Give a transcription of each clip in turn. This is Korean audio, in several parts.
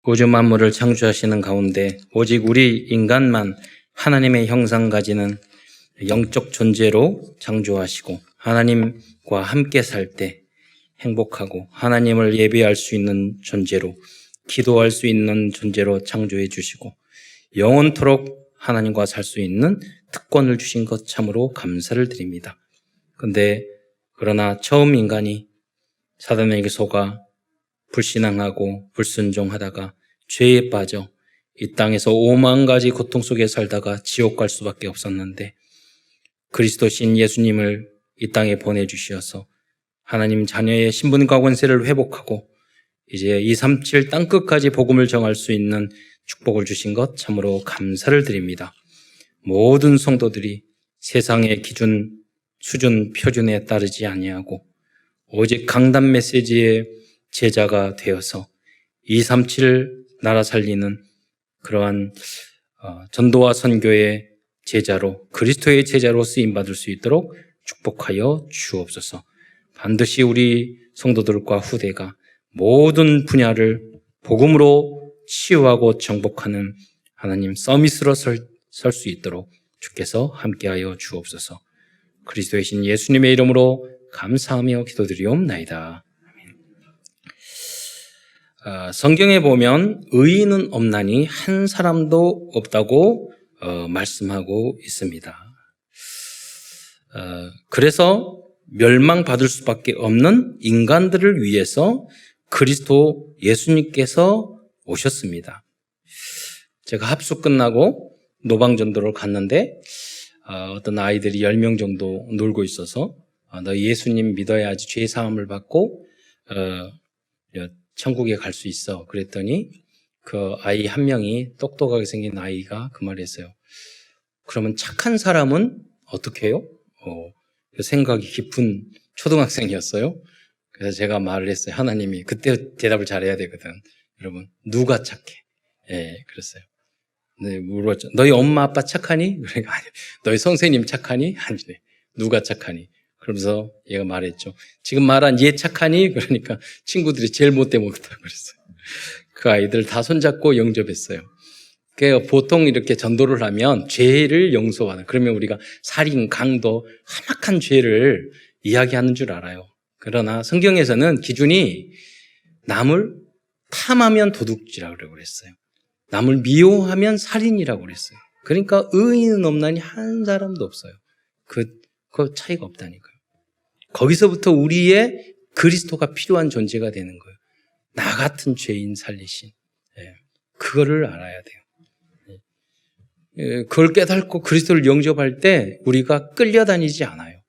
우주 만물을 창조하시는 가운데 오직 우리 인간만 하나님의 형상 가지는 영적 존재로 창조하시고 하나님과 함께 살 때 행복하고 하나님을 예배할 수 있는 존재로, 기도할 수 있는 존재로 창조해 주시고 영원토록 하나님과 살 수 있는 특권을 주신 것 참으로 감사를 드립니다. 그러나 처음 인간이 사단에게 속아 불신앙하고 불순종하다가 죄에 빠져 이 땅에서 5만 가지 고통 속에 살다가 지옥 갈 수밖에 없었는데 그리스도신 예수님을 이 땅에 보내주셔서 하나님 자녀의 신분과 권세를 회복하고 이제 237 땅끝까지 복음을 정할 수 있는 축복을 주신 것 참으로 감사를 드립니다. 모든 성도들이 세상의 기준, 수준, 표준에 따르지 아니하고 오직 강단 메시지의 제자가 되어서 237 나라 살리는 그러한 전도와 선교의 제자로, 그리스도의 제자로 쓰임받을 수 있도록 축복하여 주옵소서. 반드시 우리 성도들과 후대가 모든 분야를 복음으로 치유하고 정복하는 하나님 서밋으로 설 수 있도록 주께서 함께하여 주옵소서. 그리스도의 신 예수님의 이름으로 감사하며 기도드리옵나이다. 성경에 보면 의인은 없나니 한 사람도 없다고 말씀하고 있습니다. 그래서 멸망받을 수밖에 없는 인간들을 위해서 그리스도 예수님께서 오셨습니다. 제가 합숙 끝나고 노방전도를 갔는데 어떤 아이들이 10명 정도 놀고 있어서 너 예수님 믿어야지 죄 사함을 받고 천국에 갈 수 있어. 그랬더니 그 아이 한 명이 똑똑하게 생긴 아이가 그 말을 했어요. 그러면 착한 사람은 어떻게 해요? 생각이 깊은 초등학생이었어요. 그래서 제가 말을 했어요. 하나님이 그때 대답을 잘해야 되거든. 여러분 누가 착해? 예, 그랬어요. 네, 물었죠. 너희 엄마 아빠 착하니? 그러니까 아니, 너희 선생님 착하니? 아니네. 누가 착하니? 그러면서 얘가 말했죠. 지금 말한 얘 착하니? 그러니까 친구들이 제일 못돼 먹었다고 그랬어요. 그 아이들 다 손잡고 영접했어요. 그러니까 보통 이렇게 전도를 하면 죄를 용서하는, 그러면 우리가 살인, 강도, 험악한 죄를 이야기하는 줄 알아요. 그러나 성경에서는 기준이 남을 탐하면 도둑질이라고 그랬어요. 남을 미워하면 살인이라고 그랬어요. 그러니까 의인은 없나니 한 사람도 없어요. 그 차이가 없다니까요. 거기서부터 우리의 그리스도가 필요한 존재가 되는 거예요. 나 같은 죄인 살리신. 그거를 알아야 돼요. 그걸 깨닫고 그리스도를 영접할 때 우리가 끌려다니지 않아요.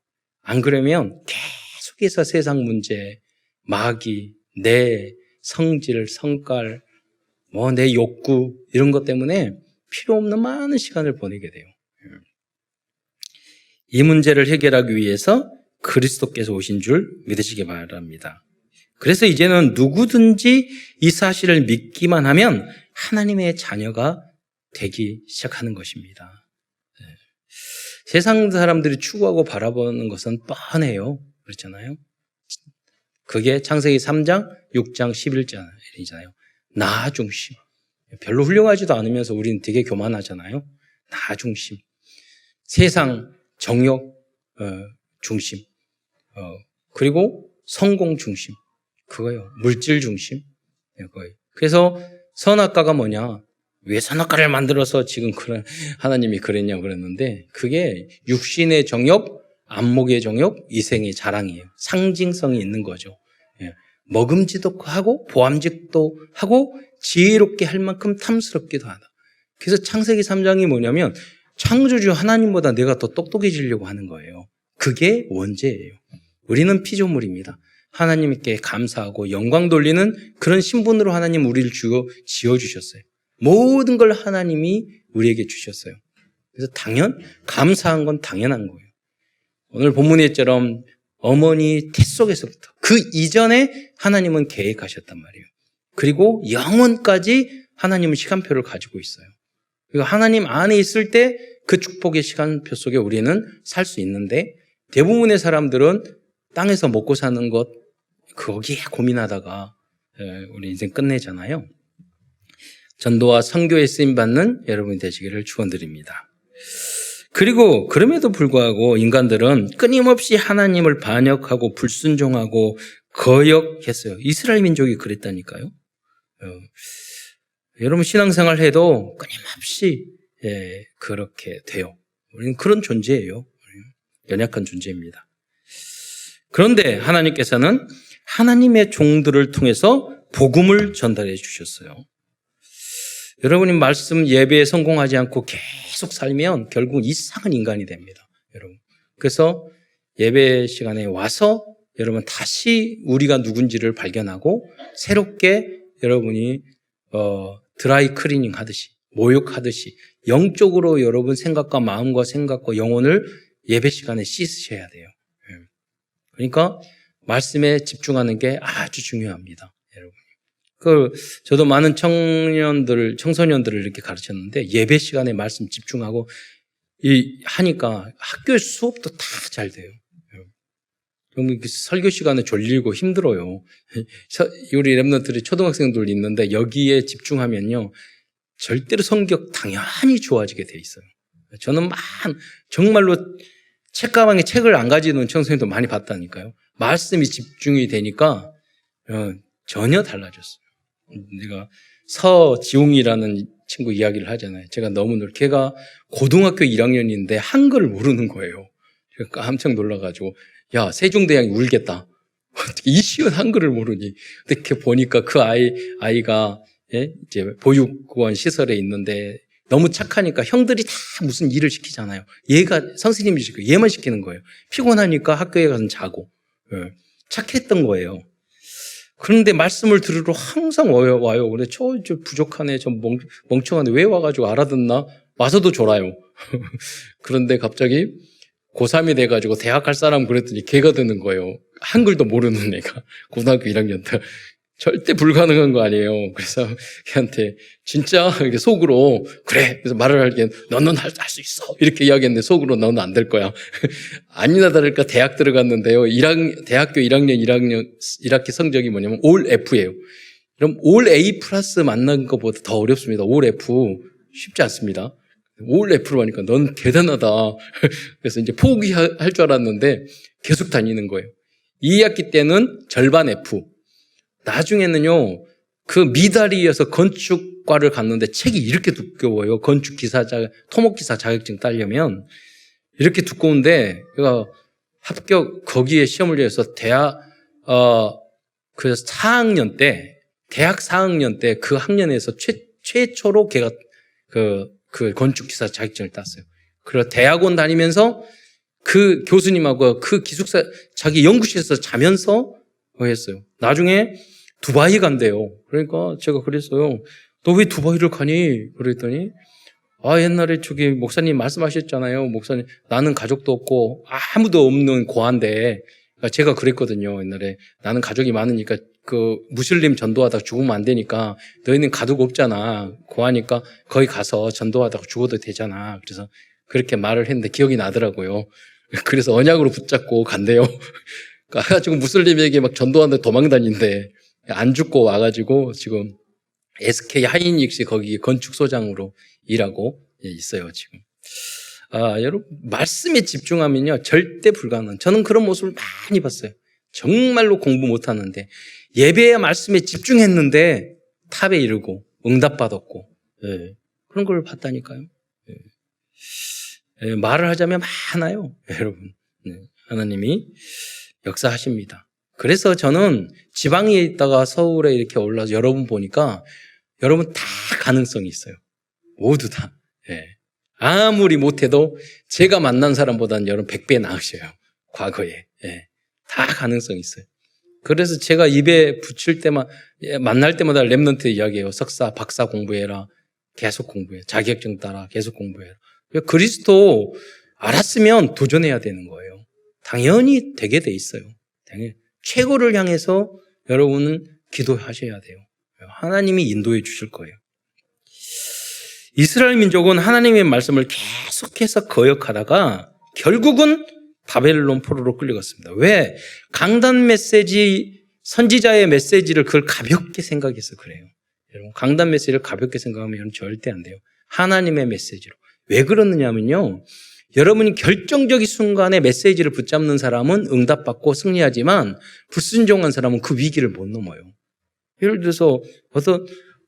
안 그러면 계속해서 세상 문제, 마귀, 내 성질, 성깔, 내 욕구 이런 것 때문에 필요 없는 많은 시간을 보내게 돼요. 이 문제를 해결하기 위해서 그리스도께서 오신 줄 믿으시기 바랍니다. 그래서 이제는 누구든지 이 사실을 믿기만 하면 하나님의 자녀가 되기 시작하는 것입니다. 세상 사람들이 추구하고 바라보는 것은 뻔해요. 그렇잖아요. 그게 창세기 3장, 6장, 11절이잖아요. 나 중심. 별로 훌륭하지도 않으면서 우리는 되게 교만하잖아요. 나 중심. 세상, 정욕 중심. 그리고 성공 중심. 그거예요. 물질 중심. 그거예요. 그래서 선악과가 뭐냐? 왜 선악과를 만들어서 지금 하나님이 그랬냐고 그랬는데 그게 육신의 정욕, 안목의 정욕, 이생의 자랑이에요. 상징성이 있는 거죠. 먹음직도 하고 보암직도 하고 지혜롭게 할 만큼 탐스럽기도 하다. 그래서 창세기 3장이 뭐냐면 창조주 하나님보다 내가 더 똑똑해지려고 하는 거예요. 그게 원죄예요. 우리는 피조물입니다. 하나님께 감사하고 영광 돌리는 그런 신분으로 하나님 우리를 지어주셨어요. 모든 걸 하나님이 우리에게 주셨어요. 그래서 감사한 건 당연한 거예요. 오늘 본문에처럼 어머니 태 속에서부터 그 이전에 하나님은 계획하셨단 말이에요. 그리고 영원까지 하나님은 시간표를 가지고 있어요. 그리고 하나님 안에 있을 때 그 축복의 시간표 속에 우리는 살 수 있는데 대부분의 사람들은 땅에서 먹고 사는 것 거기에 고민하다가 우리 인생 끝내잖아요. 전도와 선교에 쓰임받는 여러분이 되시기를 축원드립니다. 그리고 그럼에도 불구하고 인간들은 끊임없이 하나님을 반역하고 불순종하고 거역했어요. 이스라엘 민족이 그랬다니까요. 여러분 신앙생활 해도 끊임없이 그렇게 돼요. 우리는 그런 존재예요. 연약한 존재입니다. 그런데 하나님께서는 하나님의 종들을 통해서 복음을 전달해 주셨어요. 여러분이 말씀 예배에 성공하지 않고 계속 살면 결국 이상한 인간이 됩니다. 여러분. 그래서 예배 시간에 와서 여러분 다시 우리가 누군지를 발견하고 새롭게 여러분이 드라이 클리닝 하듯이 모욕하듯이 영적으로 여러분 생각과 마음과 생각과 영혼을 예배 시간에 씻으셔야 돼요. 그러니까 말씀에 집중하는 게 아주 중요합니다. 여러분. 저도 많은 청소년들을 이렇게 가르쳤는데 예배 시간에 말씀 집중하고 하니까 학교 수업도 다 잘 돼요. 설교 시간에 졸리고 힘들어요. 우리 랩런트들이 초등학생들 있는데 여기에 집중하면요. 절대로 성격 당연히 좋아지게 돼 있어요. 저는 정말로 책가방에 책을 안 가지는 청소년도 많이 봤다니까요. 말씀이 집중이 되니까 전혀 달라졌어요. 내가 서지웅이라는 친구 이야기를 하잖아요. 제가 너무 걔가 고등학교 1학년인데 한글을 모르는 거예요. 깜짝 놀라가지고 야, 세종대왕이 울겠다. 어떻게 이 쉬운 한글을 모르니. 근데 이렇게 보니까 그 아이가, 이제 보육원 시설에 있는데 너무 착하니까 형들이 다 무슨 일을 시키잖아요. 얘가 선생님이 시키고 얘만 시키는 거예요. 피곤하니까 학교에 가서 자고. 착했던 거예요. 그런데 말씀을 들으러 항상 와요. 근데 저 부족하네, 저 멍청하네. 왜 와가지고 알아듣나? 와서도 졸아요. 그런데 갑자기 고3이 돼가지고 대학 갈 사람 그랬더니 걔가 되는 거예요. 한글도 모르는 애가. 고등학교 1학년 때. 절대 불가능한 거 아니에요. 그래서 걔한테 진짜 이렇게 속으로 그래. 그래서 말을 할게 너는 할 수 있어. 이렇게 이야기했는데 속으로 너는 안 될 거야. 아니나 다를까 대학 들어갔는데요. 대학교 1학년 1학기 성적이 뭐냐면 올 F예요. 그럼 올 A 플러스 만난 것보다 더 어렵습니다. 올 F 쉽지 않습니다. 올 F로 하니까 넌 대단하다. 그래서 이제 포기할 줄 알았는데 계속 다니는 거예요. 2학기 때는 절반 F. 나중에는요, 그 미달이어서 건축과를 갔는데 책이 이렇게 두꺼워요. 토목기사 자격증 따려면 이렇게 두꺼운데, 그가 거기에 시험을 위해서 그래서 4학년 때, 대학 4학년 때 그 학년에서 최초로 걔가 그 건축기사 자격증을 땄어요. 그래서 대학원 다니면서 그 교수님하고 그 기숙사 자기 연구실에서 자면서 했어요. 나중에 두바이 간대요. 그러니까 제가 그랬어요. 너 왜 두바이를 가니? 그랬더니 옛날에 저기 목사님 말씀하셨잖아요. 목사님 나는 가족도 없고 아무도 없는 고아인데 제가 그랬거든요. 옛날에 나는 가족이 많으니까 그 무슬림 전도하다가 죽으면 안 되니까 너희는 가족 없잖아. 고아니까 거기 가서 전도하다가 죽어도 되잖아. 그래서 그렇게 말을 했는데 기억이 나더라고요. 그래서 언약으로 붙잡고 간대요. 가가지고 무슬림에게 막 전도하는데 도망다닌대. 안 죽고 와가지고 지금 SK 하이닉스 거기 건축소장으로 일하고 있어요, 지금. 여러분, 말씀에 집중하면요, 절대 불가능. 저는 그런 모습을 많이 봤어요. 정말로 공부 못 하는데, 예배의 말씀에 집중했는데, 탑에 이르고, 응답받았고, 그런 걸 봤다니까요. 말을 하자면 많아요, 여러분. 하나님이 역사하십니다. 그래서 저는 지방에 있다가 서울에 이렇게 올라서 여러분 보니까 여러분 다 가능성이 있어요. 모두 다. 아무리 못해도 제가 만난 사람보다는 여러분 100배 나으셔요. 과거에. 다 가능성이 있어요. 그래서 제가 입에 붙일 때만, 만날 때마다 랩런트 이야기해요. 석사, 박사 공부해라. 계속 공부해. 자격증 따라. 계속 공부해라. 그리스도 알았으면 도전해야 되는 거예요. 당연히 되게 돼 있어요. 당연히. 최고를 향해서 여러분은 기도하셔야 돼요. 하나님이 인도해 주실 거예요. 이스라엘 민족은 하나님의 말씀을 계속해서 거역하다가 결국은 바벨론 포로로 끌려갔습니다. 왜? 강단 메시지, 선지자의 메시지를 그걸 가볍게 생각해서 그래요. 여러분, 강단 메시지를 가볍게 생각하면 절대 안 돼요. 하나님의 메시지로. 왜 그러느냐면요. 여러분이 결정적인 순간에 메시지를 붙잡는 사람은 응답받고 승리하지만 불순종한 사람은 그 위기를 못 넘어요. 예를 들어서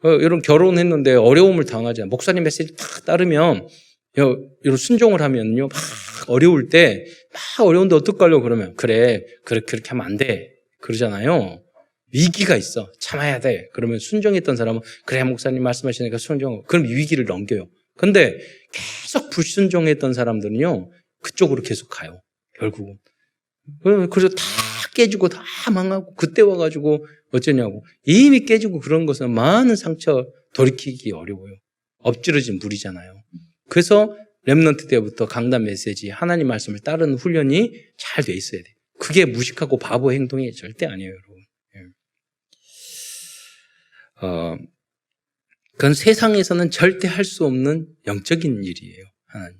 여러분 결혼했는데 어려움을 당하잖아요. 목사님 메시지 딱 따르면 이런 순종을 하면요. 막 어려울 때 막 어려운데 어떡하려고 그러면 그래 그렇게 하면 안 돼. 그러잖아요. 위기가 있어. 참아야 돼. 그러면 순종했던 사람은 그래 목사님 말씀하시니까 순종하고 그럼 위기를 넘겨요. 근데 계속 불순종했던 사람들은요. 그쪽으로 계속 가요. 결국은. 그래서 다 깨지고 다 망하고 그때 와가지고 어쩌냐고. 이미 깨지고 그런 것은 많은 상처 돌이키기 어려워요. 엎질러진 물이잖아요. 그래서 렘넌트 때부터 강단 메시지 하나님 말씀을 따르는 훈련이 잘 돼 있어야 돼요. 그게 무식하고 바보 행동이 절대 아니에요, 여러분. 그건 세상에서는 절대 할 수 없는 영적인 일이에요. 하나님.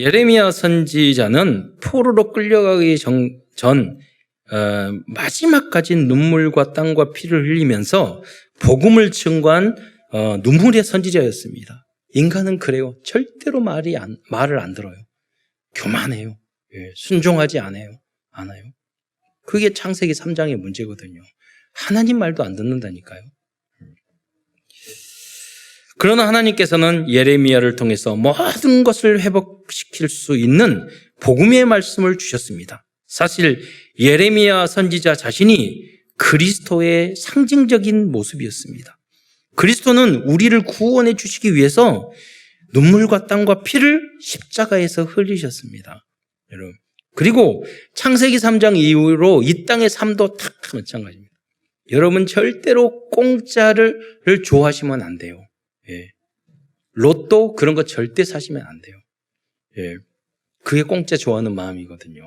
예레미야 선지자는 포로로 끌려가기 전 마지막까지 눈물과 땀과 피를 흘리면서 복음을 증거한 눈물의 선지자였습니다. 인간은 그래요. 절대로 말을 안 들어요. 교만해요. 순종하지 않아요. 그게 창세기 3장의 문제거든요. 하나님 말도 안 듣는다니까요. 그러나 하나님께서는 예레미야를 통해서 모든 것을 회복시킬 수 있는 복음의 말씀을 주셨습니다. 사실 예레미야 선지자 자신이 그리스도의 상징적인 모습이었습니다. 그리스도는 우리를 구원해 주시기 위해서 눈물과 땀과 피를 십자가에서 흘리셨습니다. 여러분. 그리고 창세기 3장 이후로 이 땅의 삶도 다 마찬가지입니다. 여러분 절대로 공짜를 좋아하시면 안 돼요. 로또 그런 거 절대 사시면 안 돼요. 그게 공짜 좋아하는 마음이거든요.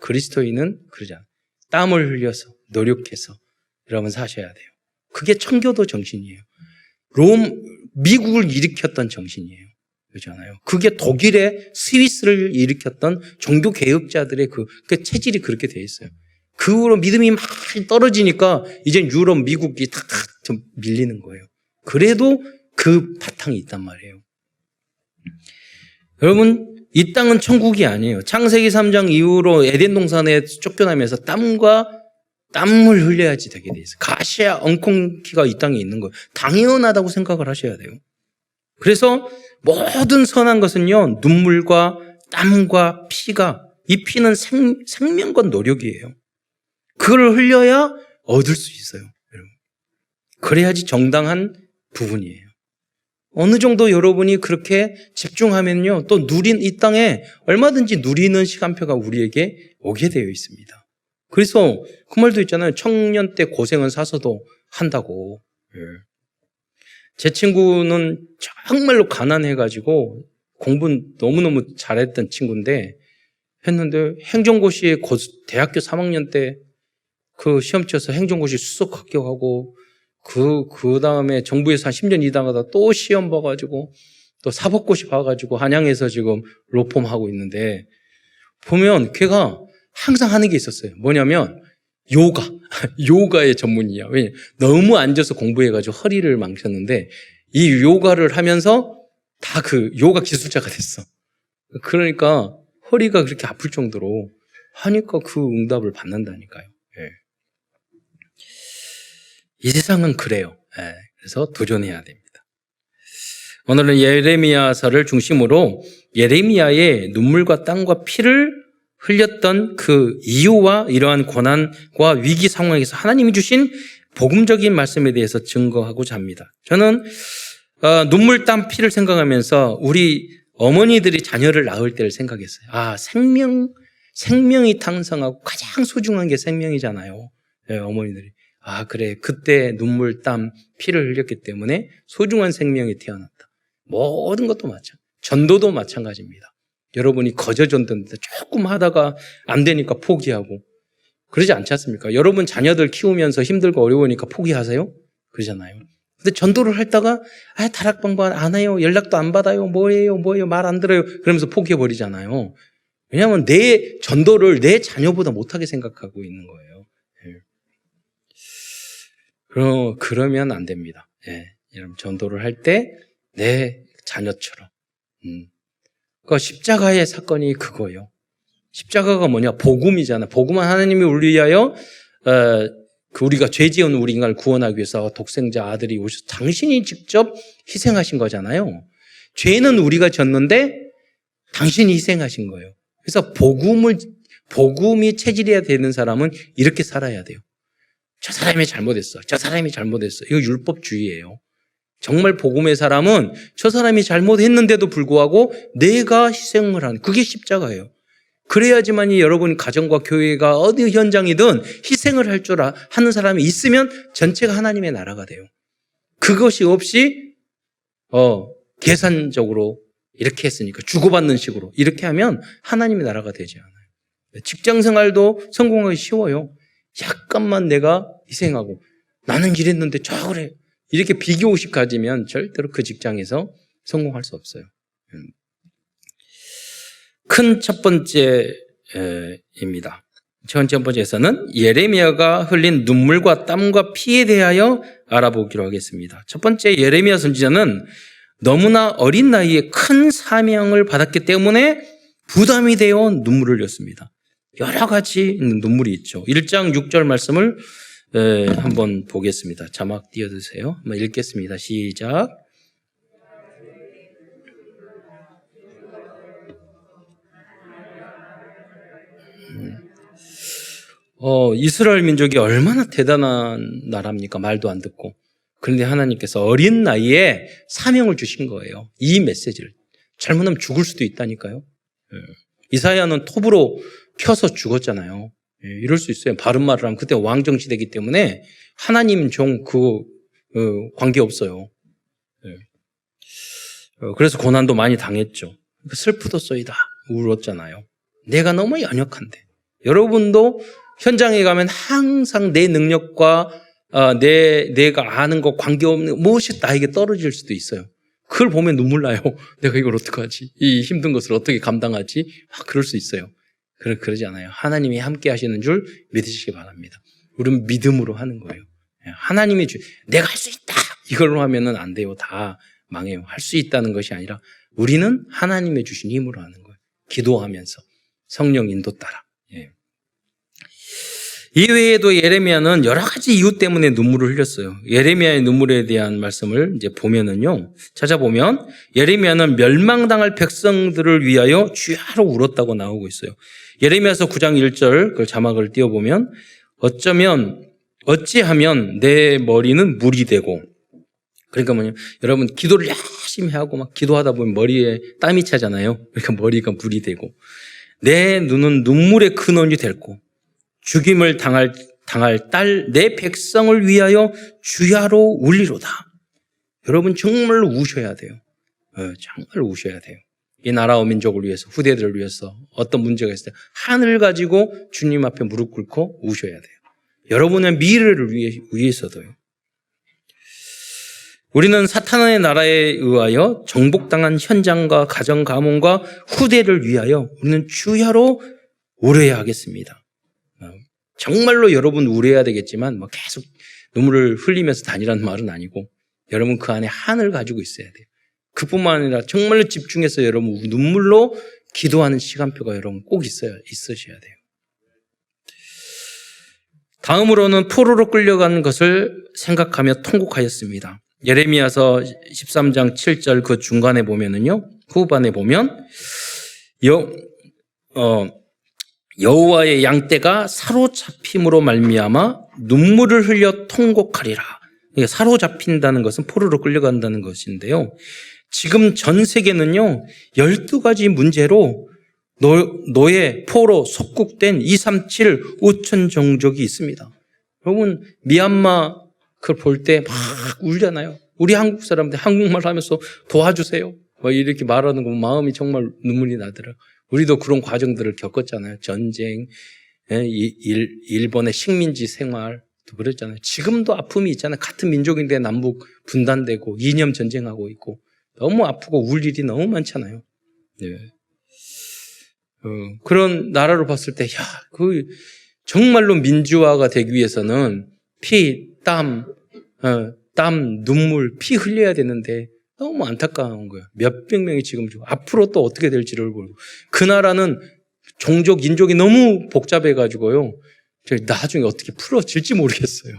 그리스도인은 그러지 않아요. 땀을 흘려서 노력해서 여러분 사셔야 돼요. 그게 청교도 정신이에요. 미국을 일으켰던 정신이에요. 그렇잖아요. 그게 독일의 스위스를 일으켰던 종교 개혁자들의 그 체질이 그렇게 돼 있어요. 그 후로 믿음이 많이 떨어지니까 이제 유럽, 미국이 다 좀 밀리는 거예요. 그래도 그 바탕이 있단 말이에요. 여러분, 이 땅은 천국이 아니에요. 창세기 3장 이후로 에덴 동산에 쫓겨나면서 땀을 흘려야지 되게 돼 있어요. 가시와 엉겅퀴가 이 땅에 있는 거예요. 당연하다고 생각을 하셔야 돼요. 그래서 모든 선한 것은요, 눈물과 땀과 피가, 이 피는 생명과 노력이에요. 그걸 흘려야 얻을 수 있어요. 여러분. 그래야지 정당한 부분이에요. 어느 정도 여러분이 그렇게 집중하면요, 또 이 땅에 얼마든지 누리는 시간표가 우리에게 오게 되어 있습니다. 그래서 그 말도 있잖아요. 청년 때 고생은 사서도 한다고. 제 친구는 정말로 가난해가지고 공부 너무너무 잘했던 친구인데 했는데 행정고시에 대학교 3학년 때 그 시험 쳐서 행정고시 수석 합격하고 그 다음에 정부에서 한 10년 일하다가 또 시험 봐가지고 또 사법고시 봐가지고 한양에서 지금 로펌 하고 있는데 보면 걔가 항상 하는 게 있었어요. 뭐냐면 요가의 전문이야. 왜냐면 너무 앉아서 공부해가지고 허리를 망쳤는데 이 요가를 하면서 다 그 요가 기술자가 됐어. 그러니까 허리가 그렇게 아플 정도로 하니까 그 응답을 받는다니까요. 이 세상은 그래요. 그래서 도전해야 됩니다. 오늘은 예레미야서를 중심으로 예레미야의 눈물과 땀과 피를 흘렸던 그 이유와 이러한 고난과 위기 상황에서 하나님이 주신 복음적인 말씀에 대해서 증거하고자 합니다. 저는 눈물, 땀, 피를 생각하면서 우리 어머니들이 자녀를 낳을 때를 생각했어요. 생명이 탄생하고 가장 소중한 게 생명이잖아요. 어머니들이. 그래. 그때 눈물, 땀, 피를 흘렸기 때문에 소중한 생명이 태어났다. 모든 것도 전도도 마찬가지입니다. 여러분이 거저 전도인데 조금 하다가 안 되니까 포기하고 그러지 않지 않습니까? 여러분 자녀들 키우면서 힘들고 어려우니까 포기하세요? 그러잖아요. 근데 전도를 하다가 다락방도 안 해요. 연락도 안 받아요. 뭐예요? 말 안 들어요. 그러면서 포기해버리잖아요. 왜냐하면 내 전도를 내 자녀보다 못하게 생각하고 있는 거예요. 그러면 안 됩니다. 예, 여러분 전도를 할 때 내 자녀처럼. 그 십자가의 사건이 그거예요. 십자가가 뭐냐? 복음이잖아. 복음은 하나님이 우리 위하여 우리가 죄 지은 우리 인간을 구원하기 위해서 독생자 아들이 오셔서 당신이 직접 희생하신 거잖아요. 죄는 우리가 졌는데 당신이 희생하신 거예요. 그래서 복음이 체질해야 되는 사람은 이렇게 살아야 돼요. 저 사람이 잘못했어. 저 사람이 잘못했어. 이거 율법주의예요. 정말 복음의 사람은 저 사람이 잘못했는데도 불구하고 내가 희생을 하는, 그게 십자가예요. 그래야지만이 여러분 가정과 교회가 어디 현장이든 희생을 할 줄 아는 사람이 있으면 전체가 하나님의 나라가 돼요. 그것이 없이 계산적으로 이렇게 했으니까 주고받는 식으로 이렇게 하면 하나님의 나라가 되지 않아요. 직장 생활도 성공하기 쉬워요. 약간만 내가 희생하고 나는 이랬는데 저 그래. 이렇게 비교의식 가지면 절대로 그 직장에서 성공할 수 없어요. 큰 첫 번째입니다. 첫 번째에서는 예레미야가 흘린 눈물과 땀과 피에 대하여 알아보기로 하겠습니다. 첫 번째 예레미야 선지자는 너무나 어린 나이에 큰 사명을 받았기 때문에 부담이 되어 눈물을 흘렸습니다. 여러 가지 눈물이 있죠. 1장 6절 말씀을 한번 보겠습니다. 자막 띄워주세요. 한번 읽겠습니다. 시작. 이스라엘 민족이 얼마나 대단한 나라입니까? 말도 안 듣고. 그런데 하나님께서 어린 나이에 사명을 주신 거예요. 이 메시지를. 잘못하면 죽을 수도 있다니까요. 이사야는 톱으로 켜서 죽었잖아요. 이럴 수 있어요. 바른 말을 하면. 그때 왕정시대이기 때문에 하나님 종 관계없어요. 그래서 고난도 많이 당했죠. 슬프도소이다. 울었잖아요. 내가 너무 연약한데. 여러분도 현장에 가면 항상 내 능력과 내가 아는 것 관계없는 무엇이 나에게 떨어질 수도 있어요. 그걸 보면 눈물 나요. 내가 이걸 어떡하지? 이 힘든 것을 어떻게 감당하지? 막 그럴 수 있어요. 그러지 않아요. 하나님이 함께 하시는 줄 믿으시기 바랍니다. 우리는 믿음으로 하는 거예요. 하나님이 내가 할 수 있다! 이걸로 하면은 안 돼요. 다 망해요. 할 수 있다는 것이 아니라 우리는 하나님의 주신 힘으로 하는 거예요. 기도하면서 성령 인도 따라. 이외에도 예레미야는 여러 가지 이유 때문에 눈물을 흘렸어요. 예레미야의 눈물에 대한 말씀을 이제 보면은요, 찾아보면 예레미야는 멸망당할 백성들을 위하여 주야로 울었다고 나오고 있어요. 예레미야서 9장 1절 그 자막을 띄워보면 어찌하면 내 머리는 물이 되고, 그러니까 뭐냐, 여러분 기도를 열심히 하고 막 기도하다 보면 머리에 땀이 차잖아요. 그러니까 머리가 물이 되고, 내 눈은 눈물의 근원이 됐고, 죽임을 당할 딸 내 백성을 위하여 주야로 울리로다. 여러분 정말로 우셔야 돼요. 정말 우셔야 돼요. 이 나라와 민족을 위해서, 후대들을 위해서 어떤 문제가 있을 때 하늘 가지고 주님 앞에 무릎 꿇고 우셔야 돼요. 여러분의 미래를 위해서도요. 우리는 사탄의 나라에 의하여 정복당한 현장과 가정 가문과 후대를 위하여 우리는 주야로 울어야 하겠습니다. 정말로 여러분 울어야 되겠지만 계속 눈물을 흘리면서 다니라는 말은 아니고 여러분 그 안에 한을 가지고 있어야 돼요. 그뿐만 아니라 정말로 집중해서 여러분 눈물로 기도하는 시간표가 여러분 꼭 있으셔야 돼요. 다음으로는 포로로 끌려간 것을 생각하며 통곡하였습니다. 예레미야서 13장 7절 그 중간에 보면은요, 후반에 보면 여호와의 양떼가 사로잡힘으로 말미암아 눈물을 흘려 통곡하리라. 사로잡힌다는 것은 포로로 끌려간다는 것인데요. 지금 전 세계는요, 12가지 문제로 노예, 포로, 속국된 237 5천 종족이 있습니다. 여러분, 미얀마 그걸 볼 때 막 울잖아요. 우리 한국 사람들 한국말 하면서 도와주세요. 이렇게 말하는 거 마음이 정말 눈물이 나더라고요. 우리도 그런 과정들을 겪었잖아요. 전쟁, 일본의 식민지 생활도 그랬잖아요. 지금도 아픔이 있잖아요. 같은 민족인데 남북 분단되고 이념 전쟁하고 있고 너무 아프고 울 일이 너무 많잖아요. 네. 그런 나라로 봤을 때, 정말로 민주화가 되기 위해서는 피, 땀, 땀, 눈물, 피 흘려야 되는데 너무 안타까운 거예요. 몇백 명이 지금 앞으로 또 어떻게 될지를 모르고. 그 나라는 종족, 인종이 너무 복잡해가지고요. 나중에 어떻게 풀어질지 모르겠어요.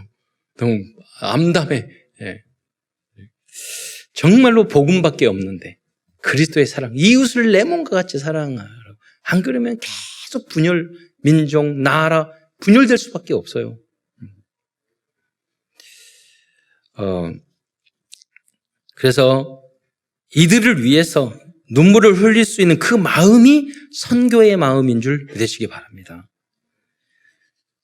너무 암담해. 예. 정말로 복음밖에 없는데 그리스도의 사랑, 이웃을 내 몸과 같이 사랑하라고. 안 그러면 계속 분열, 민족, 나라 분열될 수밖에 없어요. 그래서 이들을 위해서 눈물을 흘릴 수 있는 그 마음이 선교의 마음인 줄 믿으시기 바랍니다.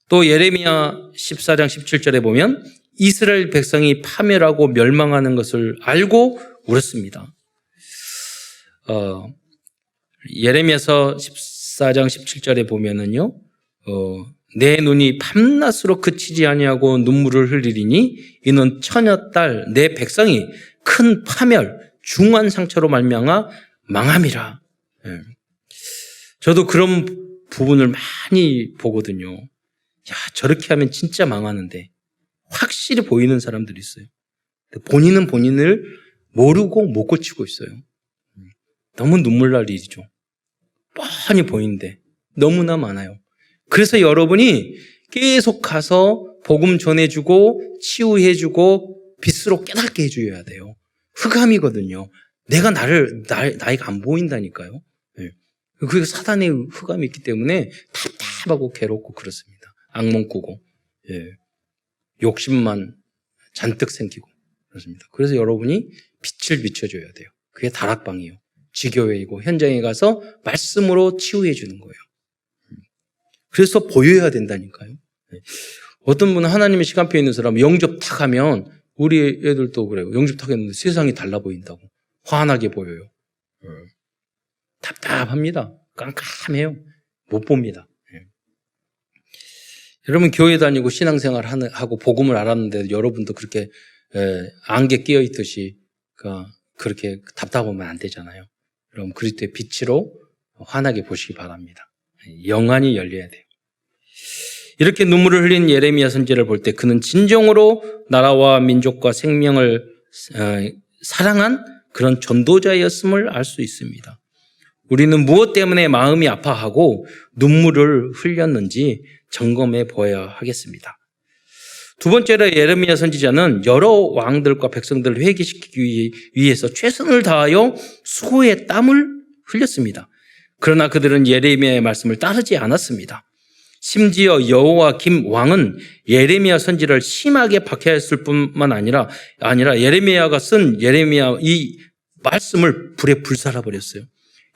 또 예레미야 14장 17절에 보면 이스라엘 백성이 파멸하고 멸망하는 것을 알고 울었습니다. 예레미야서 14장 17절에 보면은요, 내 눈이 밤낮으로 그치지 아니하고 눈물을 흘리리니 이는 처녀 딸 내 백성이 큰 파멸 중한 상처로 말미암아 망함이라. 저도 그런 부분을 많이 보거든요. 야, 저렇게 하면 진짜 망하는데 확실히 보이는 사람들이 있어요. 본인은 본인을 모르고 못 고치고 있어요. 너무 눈물 날 일이죠. 뻔히 보이는데 너무나 많아요. 그래서 여러분이 계속 가서 복음 전해주고 치유해주고 빛으로 깨닫게 해줘야 돼요. 흑암이거든요. 내가 나이가 안 보인다니까요. 그게 사단의 흑암이 있기 때문에 답답하고 괴롭고 그렇습니다. 악몽 꾸고, 욕심만 잔뜩 생기고 그렇습니다. 그래서 여러분이 빛을 비춰줘야 돼요. 그게 다락방이요. 지교회이고 현장에 가서 말씀으로 치유해 주는 거예요. 그래서 보여야 된다니까요. 어떤 분은 하나님의 시간표에 있는 사람 영접 탁 하면 우리 애들도 그래요. 영접 탁 했는데 세상이 달라 보인다고. 환하게 보여요. 답답합니다. 깜깜해요. 못 봅니다. 여러분 교회 다니고 신앙생활 하고 복음을 알았는데 여러분도 그렇게 안개 끼어 있듯이 그렇게 답답하면 안 되잖아요. 여러분 그리스도의 빛으로 환하게 보시기 바랍니다. 영안이 열려야 돼요. 이렇게 눈물을 흘린 예레미야 선지자를 볼 때 그는 진정으로 나라와 민족과 생명을 사랑한 그런 전도자였음을 알 수 있습니다. 우리는 무엇 때문에 마음이 아파하고 눈물을 흘렸는지 점검해 보아야 하겠습니다. 두 번째로 예레미야 선지자는 여러 왕들과 백성들을 회개시키기 위해서 최선을 다하여 수고의 땀을 흘렸습니다. 그러나 그들은 예레미야의 말씀을 따르지 않았습니다. 심지어 여호와김 왕은 예레미야 선지를 심하게 박해했을 뿐만 아니라 예레미야가 쓴 예레미야 이 말씀을 불에 불살아 버렸어요.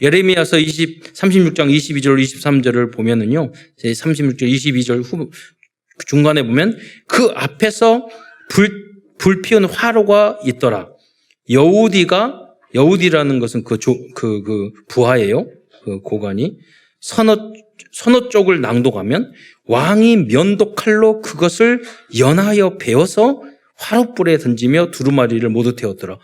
예레미야서 36장 22절 23절을 보면은요. 36절 22절 중간에 보면 그 앞에서 불 피운 화로가 있더라. 여우디라는 것은 그 부하예요. 그 고관이 서너 쪽을 낭독하면 왕이 면도칼로 그것을 연하여 베어서 화롯불에 던지며 두루마리를 모두 태웠더라.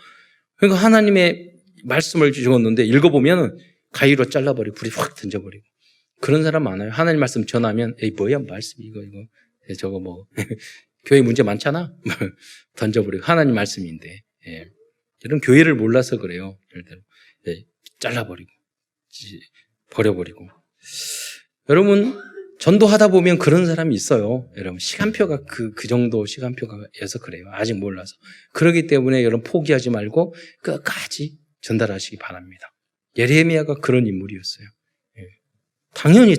그러니까 하나님의 말씀을 적었는데 읽어보면 가위로 잘라버리고 불에 확 던져버리고 그런 사람 많아요. 하나님 말씀 전하면 에이 뭐야 말씀 이거 저거 뭐 교회 문제 많잖아. 던져버리고 하나님 말씀인데 이런 교회를 몰라서 그래요. 잘라버리고 버려버리고 여러분 전도하다 보면 그런 사람이 있어요. 여러분 시간표가 그 정도 시간표가여서 그래요. 아직 몰라서 그렇기 때문에 여러분 포기하지 말고 끝까지 전달하시기 바랍니다. 예레미야가 그런 인물이었어요. 당연히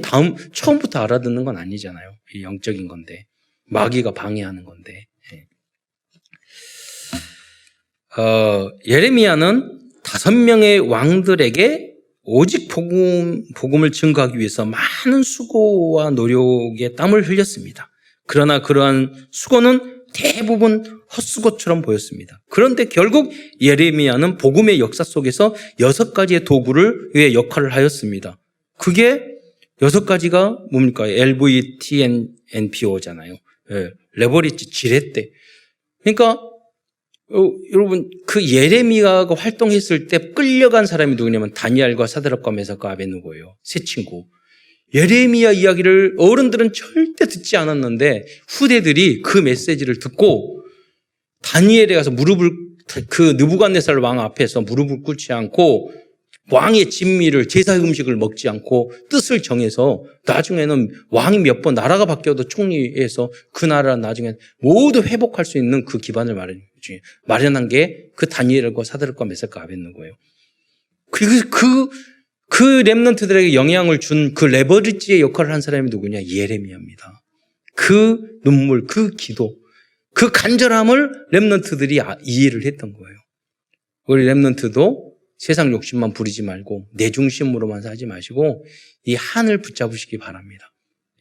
처음부터 알아듣는 건 아니잖아요. 영적인 건데 마귀가 방해하는 건데. 예레미야는 5명의 왕들에게 오직 복음을 증거하기 위해서 많은 수고와 노력에 땀을 흘렸습니다. 그러나 그러한 수고는 대부분 헛수고처럼 보였습니다. 그런데 결국 예레미야는 복음의 역사 속에서 6가지의 도구의 역할을 하였습니다. 그게 6가지가 뭡니까? LVTNPO잖아요. 레버리지, 지렛대. 그러니까 여러분 그 예레미야가 활동했을 때 끌려간 사람이 누구냐면 다니엘과 사드락과 메삭과 아벳느고예요. 세 친구. 예레미야 이야기를 어른들은 절대 듣지 않았는데 후대들이 그 메시지를 듣고 다니엘에 가서 그 느부갓네살 왕 앞에서 무릎을 꿇지 않고 왕의 진미를 제사의 음식을 먹지 않고 뜻을 정해서 나중에는 왕이 몇 번 나라가 바뀌어도 총리에서 그 나라 나중에 모두 회복할 수 있는 그 기반을 마련한 게 그 다니엘과 사드락과 메삭과 아벳느고예요. 그 렘넌트들에게 영향을 준 그 레버리지의 역할을 한 사람이 누구냐? 예레미야입니다. 그 눈물, 그 기도, 그 간절함을 렘넌트들이 이해를 했던 거예요. 우리 렘넌트도 세상 욕심만 부리지 말고 내 중심으로만 살지 마시고 이 한을 붙잡으시기 바랍니다.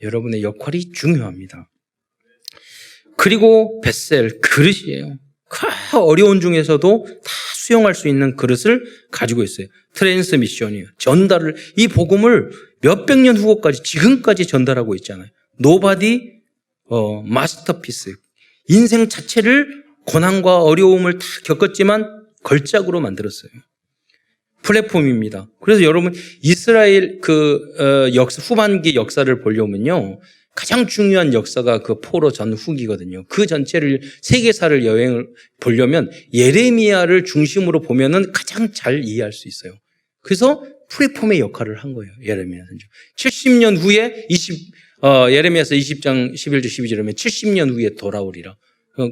여러분의 역할이 중요합니다. 그리고 벳셀, 그릇이에요. 그 어려운 중에서도 다 수용할 수 있는 그릇을 가지고 있어요. 트랜스미션이에요. 전달을, 이 복음을 몇백 년 후까지 지금까지 전달하고 있잖아요. 노바디 마스터피스. 인생 자체를 고난과 어려움을 다 겪었지만 걸작으로 만들었어요. 플랫폼입니다. 그래서 여러분 이스라엘 후반기 역사를 보려면요. 가장 중요한 역사가 그 포로 전후기거든요. 그 전체를 세계사를 여행을 보려면 예레미야를 중심으로 보면은 가장 잘 이해할 수 있어요. 그래서 플랫폼의 역할을 한 거예요. 예레미야 선지. 70년 후에 예레미야서 20장 11절 12절이면 70년 후에 돌아오리라.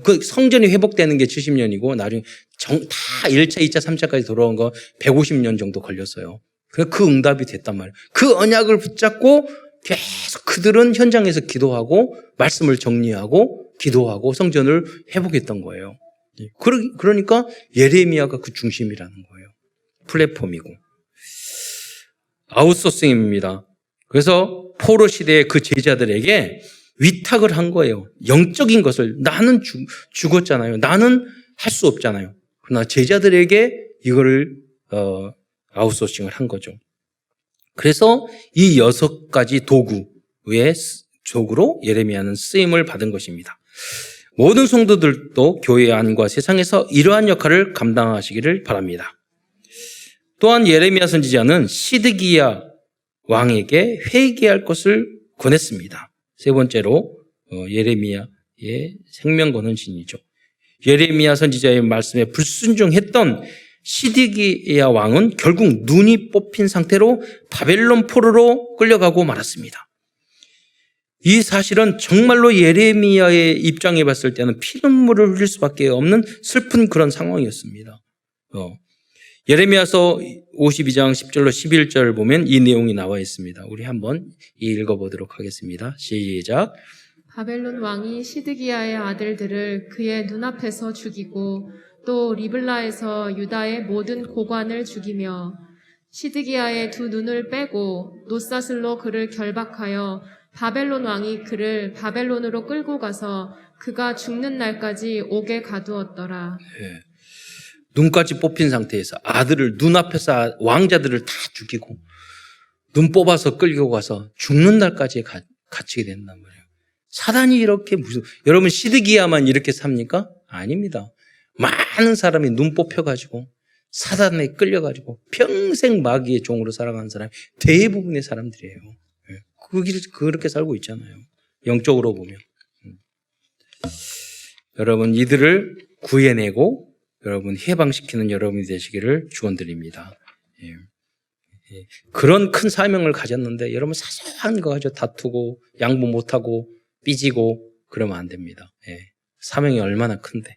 그 성전이 회복되는 게 70년이고 나중에 다 1차, 2차, 3차까지 돌아온 거 150년 정도 걸렸어요. 그 응답이 됐단 말이에요. 그 언약을 붙잡고 계속 그들은 현장에서 기도하고 말씀을 정리하고 기도하고 성전을 회복했던 거예요. 그러니까 예레미야가 그 중심이라는 거예요. 플랫폼이고. 아웃소싱입니다. 그래서 포로 시대의 그 제자들에게 위탁을 한 거예요. 영적인 것을. 나는 죽었잖아요. 나는 할 수 없잖아요. 그러나 제자들에게 이거를 아웃소싱을 한 거죠. 그래서 이 6가지 도구의 적으로 예레미야는 쓰임을 받은 것입니다. 모든 성도들도 교회 안과 세상에서 이러한 역할을 감당하시기를 바랍니다. 또한 예레미야 선지자는 시드기야 왕에게 회개할 것을 권했습니다. 세 번째로 예레미야의 생명 거는 신이죠. 예레미야 선지자의 말씀에 불순종했던 시드기야 왕은 결국 눈이 뽑힌 상태로 바벨론 포로로 끌려가고 말았습니다. 이 사실은 정말로 예레미야의 입장에 봤을 때는 피눈물을 흘릴 수밖에 없는 슬픈 그런 상황이었습니다. 예레미야서 52장 10절로 11절 보면 이 내용이 나와 있습니다. 우리 한번 읽어보도록 하겠습니다. 시작. 바벨론 왕이 시드기야의 아들들을 그의 눈앞에서 죽이고 또 리블라에서 유다의 모든 고관을 죽이며 시드기야의 두 눈을 빼고 놋사슬로 그를 결박하여 바벨론 왕이 그를 바벨론으로 끌고 가서 그가 죽는 날까지 옥에 가두었더라. 네. 눈까지 뽑힌 상태에서 아들을 눈앞에서 왕자들을 다 죽이고 눈 뽑아서 끌고 가서 죽는 날까지 갇히게 된단 말이에요. 사단이 이렇게 여러분 시드기야만 이렇게 삽니까? 아닙니다. 많은 사람이 눈 뽑혀가지고 사단에 끌려가지고 평생 마귀의 종으로 살아가는 사람이 대부분의 사람들이에요. 그렇게 살고 있잖아요. 영적으로 보면. 여러분 이들을 구해내고 여러분 해방시키는 여러분이 되시기를 축원드립니다. 그런 큰 사명을 가졌는데 여러분 사소한 거 가지고 다투고 양보 못하고 삐지고 그러면 안 됩니다. 사명이 얼마나 큰데.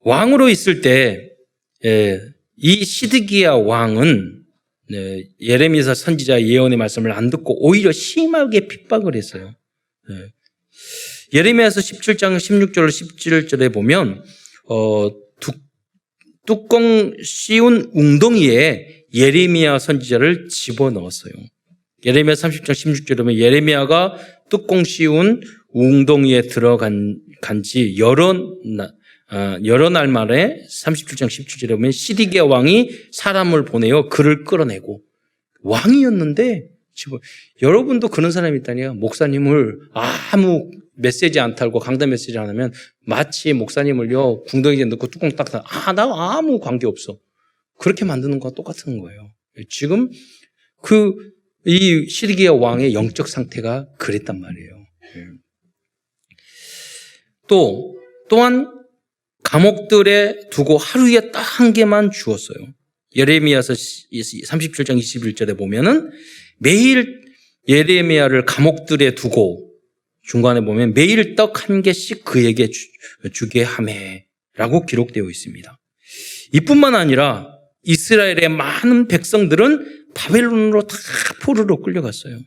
왕으로 있을 때 이 시드기야 왕은 예레미야 선지자의 예언의 말씀을 안 듣고 오히려 심하게 핍박을 했어요. 예레미야서 17장 16절로 17절에 보면 뚜껑 씌운 웅덩이에 예레미야 선지자를 집어넣었어요. 예레미야 30장 16절에 보면 예레미야가 뚜껑 씌운 웅덩이에 들어간 지 여러 날 만에 37장 17절에 보면 시드기야 왕이 사람을 보내어 그를 끌어내고 왕이었는데 여러분도 그런 사람이 있다니요. 목사님을 아무 메시지 안 탈고 강단 메시지 안 하면 마치 목사님을요 궁덩이에 넣고 뚜껑 딱 닫아. 나 아무 관계 없어. 그렇게 만드는 거와 똑같은 거예요. 지금 이 시드기야 왕의 영적 상태가 그랬단 말이에요. 또 또한 감옥들에 두고 하루에 딱 한 개만 주었어요. 예레미야서 37장 21절에 보면은 매일 예레미야를 감옥들에 두고 중간에 보면 매일 떡 한 개씩 그에게 주게 하매라고 기록되어 있습니다. 이뿐만 아니라 이스라엘의 많은 백성들은 바벨론으로 다 포로로 끌려갔어요.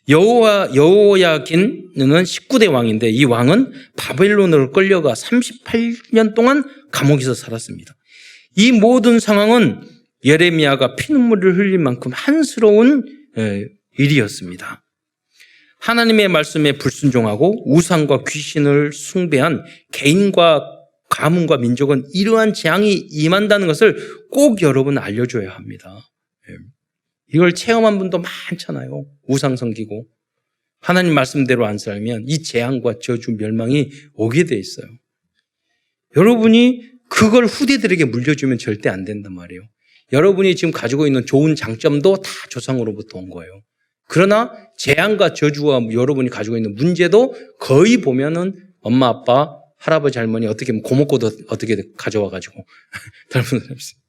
여호야긴은 19대 왕인데 이 왕은 바벨론으로 끌려가 38년 동안 감옥에서 살았습니다. 이 모든 상황은 예레미야가 피눈물을 흘릴 만큼 한스러운 일이었습니다. 하나님의 말씀에 불순종하고 우상과 귀신을 숭배한 개인과 가문과 민족은 이러한 재앙이 임한다는 것을 꼭 여러분 알려줘야 합니다. 이걸 체험한 분도 많잖아요. 우상 섬기고 하나님 말씀대로 안 살면 이 재앙과 저주 멸망이 오게 돼 있어요. 여러분이 그걸 후대들에게 물려주면 절대 안 된단 말이에요. 여러분이 지금 가지고 있는 좋은 장점도 다 조상으로부터 온 거예요. 그러나 재앙과 저주와 여러분이 가지고 있는 문제도 거의 보면은 엄마, 아빠, 할아버지, 할머니 어떻게 고목고도 어떻게 가져와가지고 닮은 사람 있어요.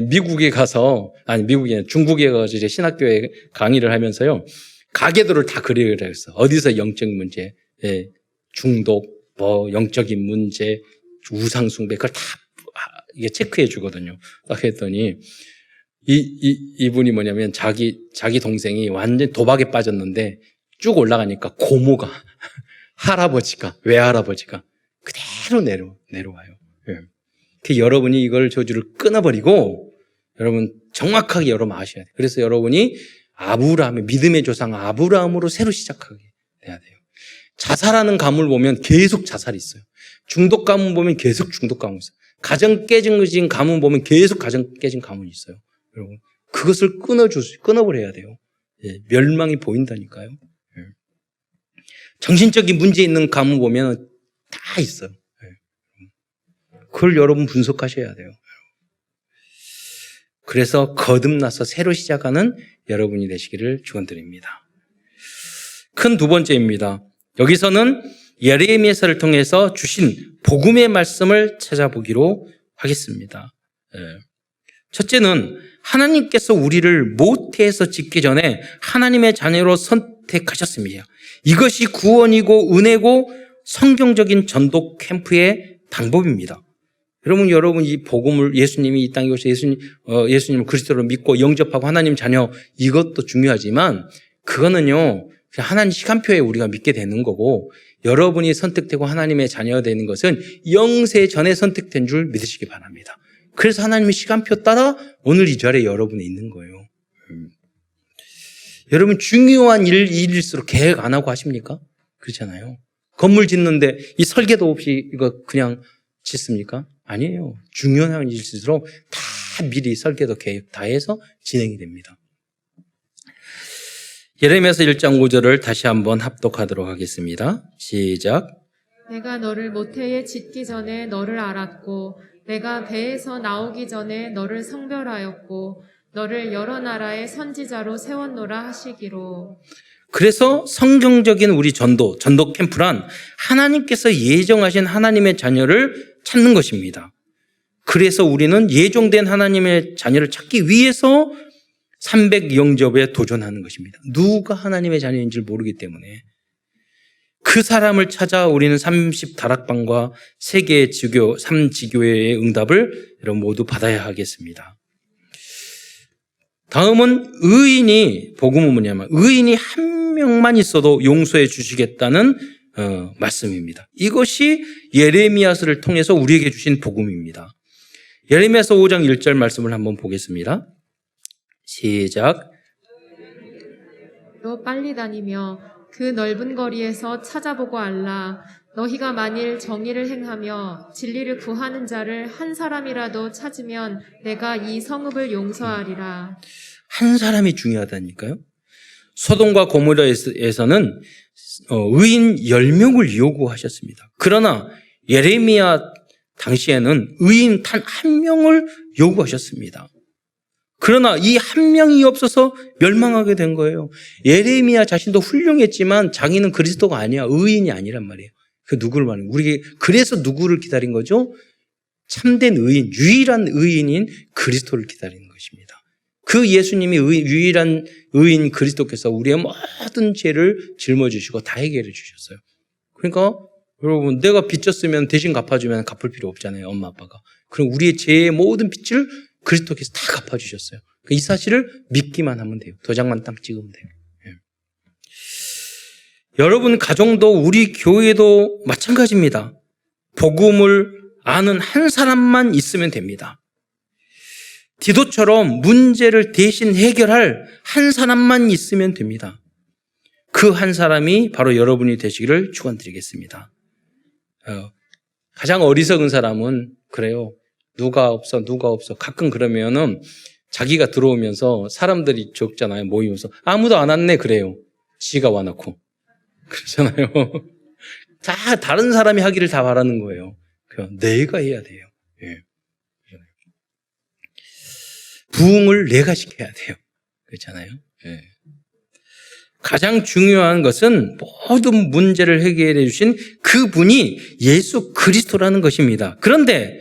미국에 가서 미국이 아니라 중국에 가서 이제 신학교에 강의를 하면서요 가계도를 다 그리라 했어. 어디서 영적 문제, 중독, 영적인 문제, 우상숭배 그걸 다 이게 체크해 주거든요. 딱 했더니 이분이 뭐냐면 자기 동생이 완전 도박에 빠졌는데 쭉 올라가니까 고모가 할아버지가 외할아버지가 그대로 내려와요. 그 여러분이 이걸 저주를 끊어버리고 여러분 정확하게 여러분 아셔야 돼요. 그래서 여러분이 아브라함의 믿음의 조상 아브라함으로 새로 시작하게 돼야 돼요. 자살하는 가문을 보면 계속 자살이 있어요. 중독 가문 보면 계속 중독 가문 있어요. 가정 깨진 가문 보면 계속 가정 깨진 가문이 있어요. 여러분 그것을 끊어버려야 돼요. 멸망이 보인다니까요. 정신적인 문제 있는 가문 보면 다 있어요. 그걸 여러분 분석하셔야 돼요. 그래서 거듭나서 새로 시작하는 여러분이 되시기를 축원드립니다. 큰 두 번째입니다. 여기서는 예레미야서를 통해서 주신 복음의 말씀을 찾아보기로 하겠습니다. 첫째는 하나님께서 우리를 모태에서 짓기 전에 하나님의 자녀로 선택하셨습니다. 이것이 구원이고 은혜고 성경적인 전도 캠프의 방법입니다. 여러분 이 복음을 예수님이 이 땅에 오셔서 예수님을 그리스도로 믿고 영접하고 하나님 자녀 이것도 중요하지만 그거는요 하나님 시간표에 우리가 믿게 되는 거고 여러분이 선택되고 하나님의 자녀가 되는 것은 영세 전에 선택된 줄 믿으시기 바랍니다. 그래서 하나님의 시간표 따라 오늘 이 자리에 여러분이 있는 거예요. 여러분 중요한 일일수록 계획 안 하고 하십니까? 그렇잖아요. 건물 짓는데 이 설계도 없이 이거 그냥 짓습니까? 아니에요. 중요한 일일수록 다 미리 설계도 계획 다 해서 진행이 됩니다. 예레미야서 1장 5절을 다시 한번 합독하도록 하겠습니다. 시작. 내가 너를 모태에 짓기 전에 너를 알았고 내가 배에서 나오기 전에 너를 성별하였고 너를 여러 나라의 선지자로 세웠노라 하시기로. 그래서 성경적인 우리 전도 캠프란 하나님께서 예정하신 하나님의 자녀를 찾는 것입니다. 그래서 우리는 예정된 하나님의 자녀를 찾기 위해서 300영접에 도전하는 것입니다. 누가 하나님의 자녀인지 모르기 때문에 그 사람을 찾아 우리는 30다락방과 세계의 지교, 3지교회의 응답을 여러분 모두 받아야 하겠습니다. 다음은 복음은 뭐냐면 의인이 한 명만 있어도 용서해 주시겠다는 말씀입니다. 이것이 예레미야서를 통해서 우리에게 주신 복음입니다. 예레미야서 5장 1절 말씀을 한번 보겠습니다. 시작. 너 빨리 다니며 그 넓은 거리에서 찾아보고 알라. 너희가 만일 정의를 행하며 진리를 구하는 자를 한 사람이라도 찾으면 내가 이 성읍을 용서하리라. 한 사람이 중요하다니까요. 소돔과 고모라에서는 의인 10명을 요구하셨습니다. 그러나 예레미야 당시에는 의인 단 한 명을 요구하셨습니다. 그러나 이 한 명이 없어서 멸망하게 된 거예요. 예레미야 자신도 훌륭했지만 자기는 그리스도가 아니야. 의인이 아니란 말이에요. 그 누구를 말하는 거예요? 우리 그래서 누구를 기다린 거죠? 참된 의인, 유일한 의인인 그리스도를 기다리는 것입니다. 그 예수님이 유일한 의인 그리스도께서 우리의 모든 죄를 짊어지시고 다 해결해 주셨어요. 그러니까 여러분, 내가 빚졌으면 대신 갚아주면 갚을 필요 없잖아요. 엄마 아빠가. 그럼 우리의 죄의 모든 빚을 그리스도께서 다 갚아주셨어요. 이 사실을 믿기만 하면 돼요. 도장만 딱 찍으면 돼요. 예. 여러분 가정도 우리 교회도 마찬가지입니다. 복음을 아는 한 사람만 있으면 됩니다. 디도처럼 문제를 대신 해결할 한 사람만 있으면 됩니다. 그 한 사람이 바로 여러분이 되시기를 축원드리겠습니다. 가장 어리석은 사람은 그래요. 누가 없어. 가끔 그러면은 자기가 들어오면서 사람들이 적잖아요. 모이면서 아무도 안 왔네 그래요. 지가 와놓고 그러잖아요. 다 다른 사람이 하기를 다 바라는 거예요. 그냥 내가 해야 돼요. 예. 부흥을 내가 시켜야 돼요. 그렇잖아요. 예. 가장 중요한 것은 모든 문제를 해결해 주신 그분이 예수 그리스도라는 것입니다. 그런데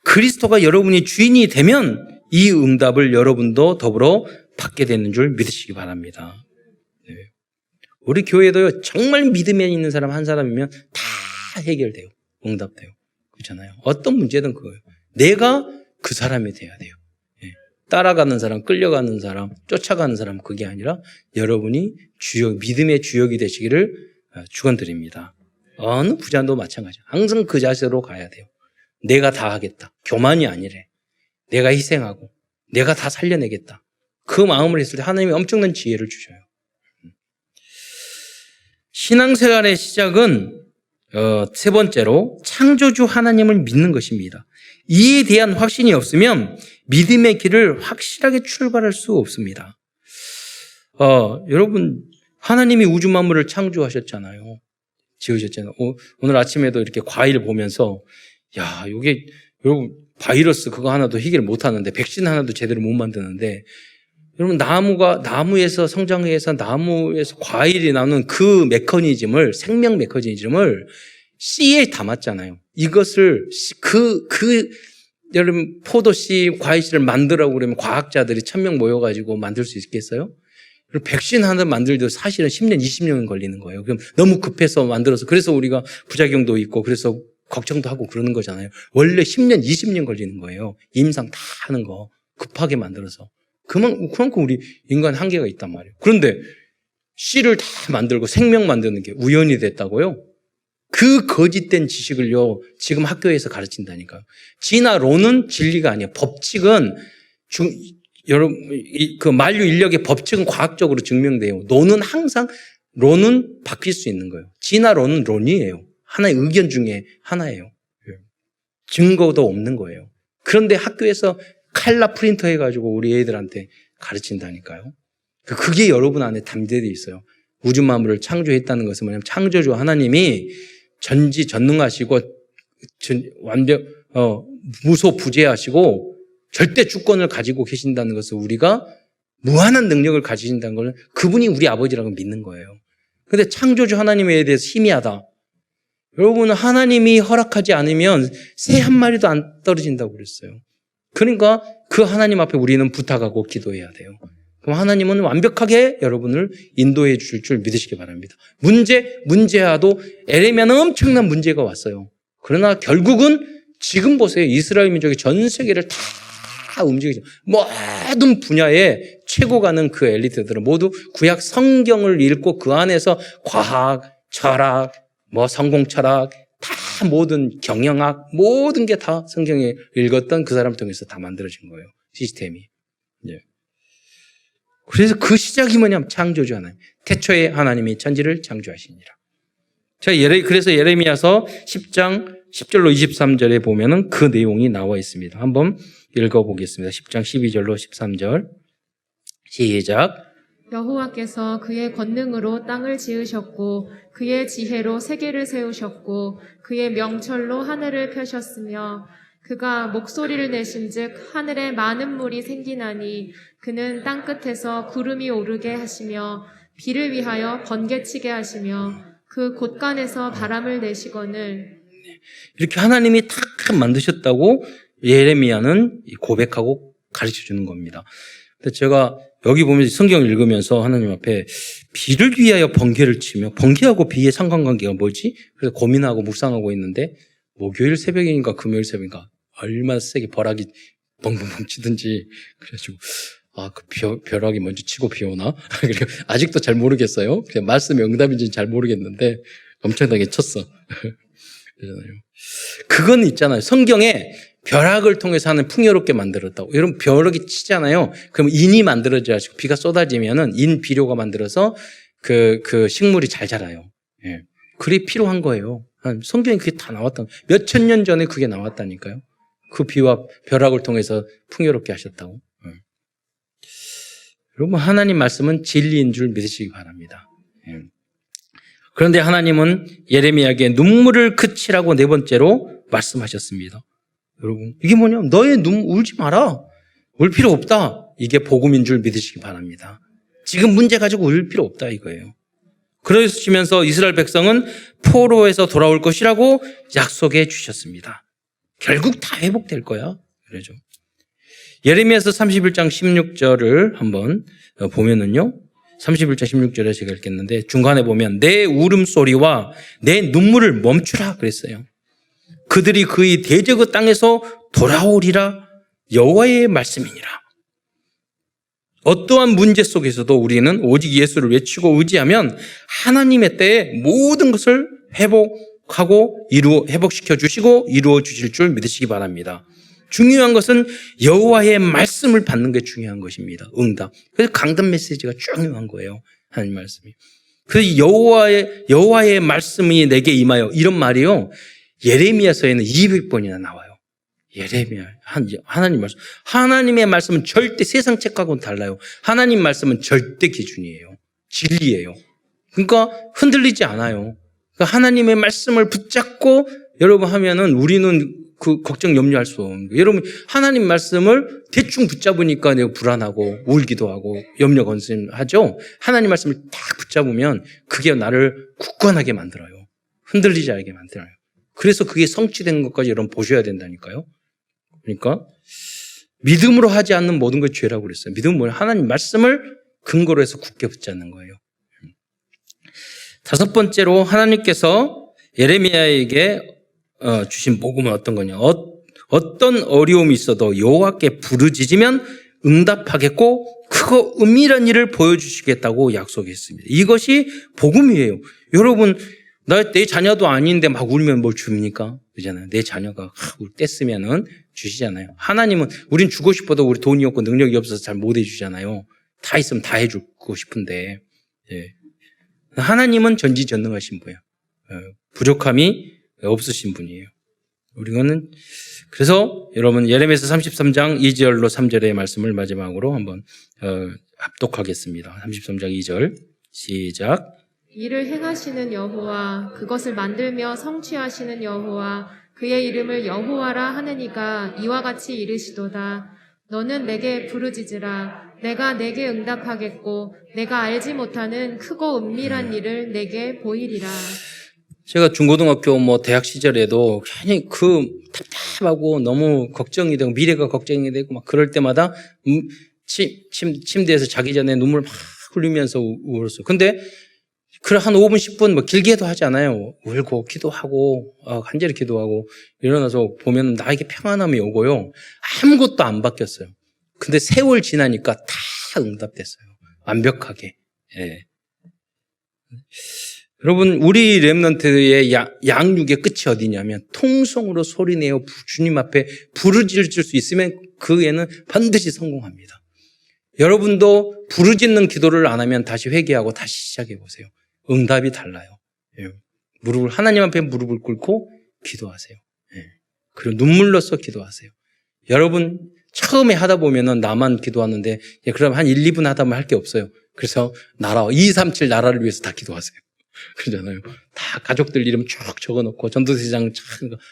그리스도가 여러분이 주인이 되면 이 응답을 여러분도 더불어 받게 되는 줄 믿으시기 바랍니다. 네. 우리 교회도요, 정말 믿음에 있는 사람 한 사람이면 다 해결돼요. 응답돼요. 그렇잖아요. 어떤 문제든 그거예요. 내가 그 사람이 돼야 돼요. 따라가는 사람, 끌려가는 사람, 쫓아가는 사람 그게 아니라 여러분이 믿음의 주역이 되시기를 축원드립니다. 어느 부자도 마찬가지예요. 항상 그 자세로 가야 돼요. 내가 다 하겠다. 교만이 아니래. 내가 희생하고 내가 다 살려내겠다. 그 마음을 했을 때 하나님이 엄청난 지혜를 주셔요. 신앙생활의 시작은 세 번째로 창조주 하나님을 믿는 것입니다. 이에 대한 확신이 없으면 믿음의 길을 확실하게 출발할 수 없습니다. 여러분, 하나님이 우주 만물을 창조하셨잖아요. 지으셨잖아요. 오늘 아침에도 이렇게 과일 보면서, 야, 이게, 여러분, 바이러스 그거 하나도 해결 못 하는데, 백신 하나도 제대로 못 만드는데, 여러분, 나무에서 성장해서 나무에서 과일이 나오는 그 메커니즘을, 생명 메커니즘을 씨에 담았잖아요. 이것을, 여러분, 포도씨, 과일씨를 만들라고 그러면 과학자들이 1000명 모여가지고 만들 수 있겠어요? 그리고 백신 하나 만들도 사실은 10년, 20년 걸리는 거예요. 그럼 너무 급해서 만들어서, 그래서 우리가 부작용도 있고, 그래서 걱정도 하고 그러는 거잖아요. 원래 10년, 20년 걸리는 거예요. 임상 다 하는 거. 급하게 만들어서. 그만큼 우리 인간 한계가 있단 말이에요. 그런데 씨를 다 만들고 생명 만드는 게 우연이 됐다고요? 그 거짓된 지식을요, 지금 학교에서 가르친다니까요. 진화론은 진리가 아니에요. 법칙은, 여러분, 그 만류 인력의 법칙은 과학적으로 증명돼요. 론은 바뀔 수 있는 거예요. 진화론은 론이에요. 하나의 의견 중에 하나예요. 증거도 없는 거예요. 그런데 학교에서 칼라 프린터 해가지고 우리 애들한테 가르친다니까요. 그게 여러분 안에 담대되어 있어요. 우주 만물을 창조했다는 것은 뭐냐면 창조주 하나님이 전지전능하시고 무소부재하시고 절대 주권을 가지고 계신다는 것을 우리가 무한한 능력을 가지신다는 것은 그분이 우리 아버지라고 믿는 거예요. 그런데 창조주 하나님에 대해서 희미하다. 여러분은 하나님이 허락하지 않으면 새 한 마리도 안 떨어진다고 그랬어요. 그러니까 그 하나님 앞에 우리는 부탁하고 기도해야 돼요. 그럼 하나님은 완벽하게 여러분을 인도해 주실 줄 믿으시기 바랍니다. 문제와도 에레미야는 엄청난 문제가 왔어요. 그러나 결국은 지금 보세요. 이스라엘 민족이 전 세계를 다 움직이죠. 모든 분야에 최고 가는 그 엘리트들은 모두 구약 성경을 읽고 그 안에서 과학, 철학, 성공 철학, 다 모든 경영학, 모든 게 다 성경에 읽었던 그 사람을 통해서 다 만들어진 거예요. 시스템이. 예. 그래서 그 시작이 뭐냐면 창조주 하나님. 태초에 하나님이 천지를 창조하시니라. 그래서 예레미야서 10장 10절로 23절에 보면은 그 내용이 나와 있습니다. 한번 읽어보겠습니다. 10장 12절로 13절. 시작. 여호와께서 그의 권능으로 땅을 지으셨고 그의 지혜로 세계를 세우셨고 그의 명철로 하늘을 펴셨으며 그가 목소리를 내신즉 하늘에 많은 물이 생기나니 그는 땅끝에서 구름이 오르게 하시며 비를 위하여 번개치게 하시며 그 곳간에서 바람을 내시거늘 이렇게 하나님이 다 만드셨다고 예레미야는 고백하고 가르쳐 주는 겁니다. 근데 제가 여기 보면 성경을 읽으면서 하나님 앞에 비를 위하여 번개를 치며 번개하고 비의 상관관계가 뭐지? 그래서 고민하고 묵상하고 있는데 목요일 새벽인가 금요일 새벽인가 얼마나 세게 벼락이 벙벙벙 치든지 그래가지고 그 벼락이 먼저 치고 비 오나? 아직도 잘 모르겠어요. 그냥 말씀의 응답인지는 잘 모르겠는데 엄청나게 쳤어. 그러잖아요. 그건 있잖아요. 성경에 벼락을 통해서 하는 풍요롭게 만들었다고. 여러분 벼락이 치잖아요. 그럼 인이 만들어져서 비가 쏟아지면은 인 비료가 만들어서 그 식물이 잘 자라요. 예. 그게 필요한 거예요. 성경에 그게 다 나왔다. 몇천 년 전에 그게 나왔다니까요. 그 비와 벼락을 통해서 풍요롭게 하셨다고. 여러분 하나님 말씀은 진리인 줄 믿으시기 바랍니다. 예. 그런데 하나님은 예레미야에게 눈물을 그치라고 네 번째로 말씀하셨습니다. 여러분 이게 뭐냐면 너의 울지 마라. 울 필요 없다. 이게 복음인 줄 믿으시기 바랍니다. 지금 문제 가지고 울 필요 없다 이거예요. 그러시면서 이스라엘 백성은 포로에서 돌아올 것이라고 약속해 주셨습니다. 결국 다 회복될 거야. 그러죠. 예레미야서 31장 16절을 한번 보면은요. 31장 16절에 제가 읽겠는데 중간에 보면 내 울음소리와 내 눈물을 멈추라 그랬어요. 그들이 그의 대적의 땅에서 돌아오리라 여호와의 말씀이니라. 어떠한 문제 속에서도 우리는 오직 예수를 외치고 의지하면 하나님의 때에 모든 것을 회복시켜 주시고 이루어 주실 줄 믿으시기 바랍니다. 중요한 것은 여호와의 말씀을 받는 게 중요한 것입니다. 응답. 그래서 강단 메시지가 중요한 거예요. 하나님 말씀이. 그 여호와의 말씀이 내게 임하여 이런 말이요. 예레미야서에는 200번이나 나와요. 예레미야 하나님 말씀. 하나님의 말씀은 절대 세상 책하고는 달라요. 하나님 말씀은 절대 기준이에요. 진리예요. 그러니까 흔들리지 않아요. 그러니까 하나님의 말씀을 붙잡고 여러분 하면은 우리는 그 걱정 염려할 수 없는 거예요. 여러분 하나님 말씀을 대충 붙잡으니까 내가 불안하고 울기도 하고 염려 건심하죠. 하나님 말씀을 딱 붙잡으면 그게 나를 굳건하게 만들어요. 흔들리지 않게 만들어요. 그래서 그게 성취된 것까지 여러분 보셔야 된다니까요. 그러니까 믿음으로 하지 않는 모든 걸 죄라고 그랬어요. 믿음은 뭐예요? 하나님 말씀을 근거로 해서 굳게 붙잡는 거예요. 다섯 번째로 하나님께서 예레미야에게 주신 복음은 어떤 거냐? 어떤 어려움이 있어도 여호와께 부르짖으면 응답하겠고 크고 은밀한 일을 보여주시겠다고 약속했습니다. 이것이 복음이에요. 여러분 내 자녀도 아닌데 막 울면 뭘 줍니까? 그잖아요. 내 자녀가 뗐으면은 주시잖아요. 하나님은 우린 주고 싶어도 우리 돈이 없고 능력이 없어서 잘 못 해주잖아요. 다 있으면 다 해주고 싶은데 예. 하나님은 전지전능하신 분이에요. 부족함이 없으신 분이에요. 우리는 그래서 여러분 예레미야서 33장 2절로 3절의 말씀을 마지막으로 한번 합독하겠습니다. 33장 2절 시작. 이를 행하시는 여호와 그것을 만들며 성취하시는 여호와 그의 이름을 여호와라 하느니가 이와 같이 이르시도다. 너는 내게 부르짖으라. 내가 내게 응답하겠고 내가 알지 못하는 크고 은밀한 일을 내게 보이리라. 제가 중고등학교 대학 시절에도 괜히 답답하고 너무 걱정이 되고 미래가 걱정이 되고 막 그럴 때마다 침대에서 자기 전에 눈물 막 흘리면서 울었어요. 근데 한 5분, 10분 길게도 하지 않아요. 울고 기도하고 간절히 기도하고 일어나서 보면 나에게 평안함이 오고요. 아무것도 안 바뀌었어요. 근데 세월 지나니까 다 응답됐어요. 완벽하게. 예. 여러분 우리 렘넌트의 양육의 끝이 어디냐면 통성으로 소리내어 주님 앞에 부르짖을 수 있으면 그 애는 반드시 성공합니다. 여러분도 부르짖는 기도를 안 하면 다시 회개하고 다시 시작해 보세요. 응답이 달라요. 예. 하나님 앞에 무릎을 꿇고 기도하세요. 예. 그리고 눈물로써 기도하세요. 여러분 처음에 하다 보면은 나만 기도하는데 그럼 한 1, 2분 하다 보면 할 게 없어요. 그래서 237 나라를 위해서 다 기도하세요. 그러잖아요. 다 가족들 이름 쭉 적어놓고 전도대장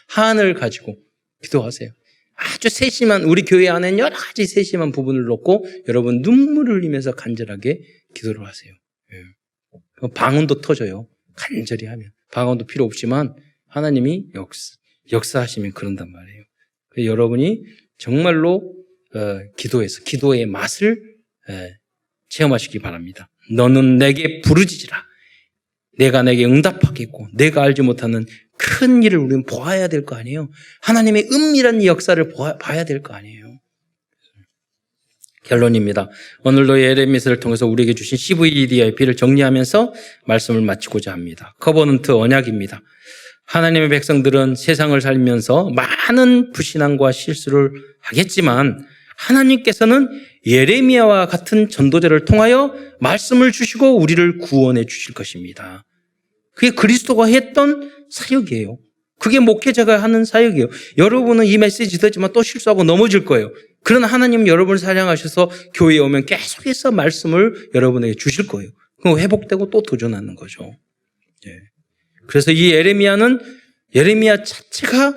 한을 가지고 기도하세요. 아주 세심한 우리 교회 안에는 여러 가지 세심한 부분을 놓고 여러분 눈물을 흘리면서 간절하게 기도를 하세요. 예. 방언도 터져요. 간절히 하면. 방언도 필요 없지만 하나님이 역사하시면 그런단 말이에요. 그래서 여러분이 정말로 기도해서 기도의 맛을 체험하시기 바랍니다. 너는 내게 부르짖으라. 내가 내게 응답하겠고 내가 알지 못하는 큰 일을 우리는 보아야 될 거 아니에요. 하나님의 은밀한 역사를 봐야 될 거 아니에요. 결론입니다. 오늘도 예레미야를 통해서 우리에게 주신 CVDIP를 정리하면서 말씀을 마치고자 합니다. 커버넌트 언약입니다. 하나님의 백성들은 세상을 살면서 많은 불신앙과 실수를 하겠지만 하나님께서는 예레미야와 같은 전도자를 통하여 말씀을 주시고 우리를 구원해 주실 것입니다. 그게 그리스도가 했던 사역이에요. 그게 목회자가 하는 사역이에요. 여러분은 이 메시지 듣지만 또 실수하고 넘어질 거예요. 그러나 하나님은 여러분을 사랑하셔서 교회에 오면 계속해서 말씀을 여러분에게 주실 거예요. 그럼 회복되고 또 도전하는 거죠. 그래서 이 예레미야 자체가